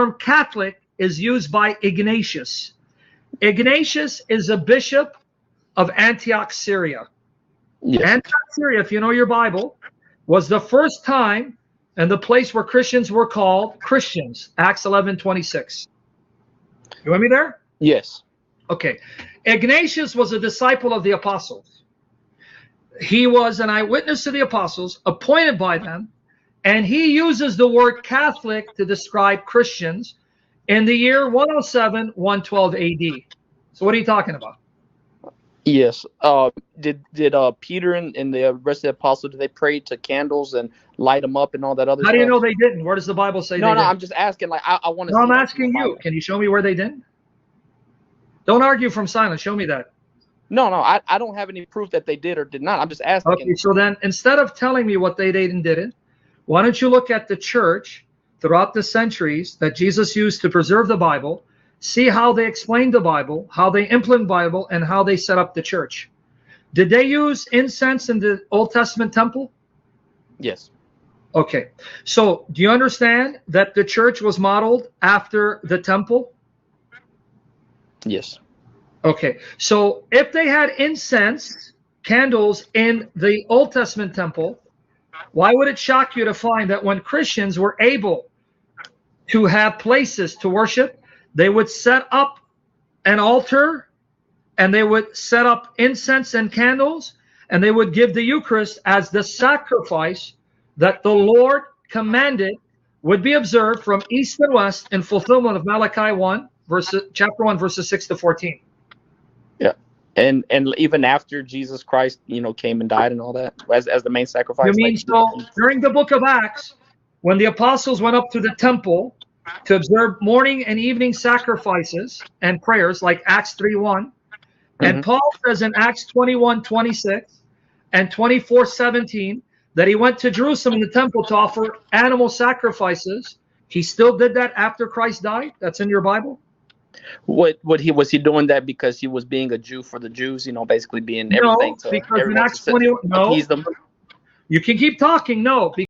term Catholic is used by Ignatius. Ignatius is a bishop of Antioch, Syria. Yes. Antioch, Syria, if you know your Bible, was the first time and the place where Christians were called Christians. Acts 11:26. You with me there? Yes. Okay. Ignatius was a disciple of the apostles. He was an eyewitness to the apostles, appointed by them, and he uses the word Catholic to describe Christians in the year 107, 112 AD. So what are you talking about? Yes. Did Peter and the rest of the apostles, did they pray to candles and light them up and all that other How stuff? do you know they didn't? Where does the Bible say they didn't? No, I'm just asking. Like, I want to. No, I'm asking you. Can you show me where they didn't? Don't argue from silence. Show me that. No, I don't have any proof that they did or did not. I'm just asking. Okay, so then instead of telling me what they did and didn't, why don't you look at the church throughout the centuries that Jesus used to preserve the Bible, see how they explained the Bible, how they implement the Bible, and how they set up the church. Did they use incense in the Old Testament temple? Yes. Okay, so do you understand that the church was modeled after the temple? Yes. Okay, so if they had incense, candles in the Old Testament temple, why would it shock you to find that when Christians were able to have places to worship, they would set up an altar and they would set up incense and candles and they would give the Eucharist as the sacrifice that the Lord commanded would be observed from east and west in fulfillment of Malachi 1, chapter 1, verses 6 to 14. Yeah. And even after Jesus Christ, came and died and all that as the main sacrifice. You mean so during the book of Acts, when the apostles went up to the temple to observe morning and evening sacrifices and prayers, like Acts 3:1, and Paul says in Acts 21:26 and 24:17 that he went to Jerusalem in the temple to offer animal sacrifices. He still did that after Christ died. That's in your Bible. Was he doing that because he was being a Jew for the Jews, basically being everything to because in everyone Acts to 21, no, appease them? You can keep talking. No,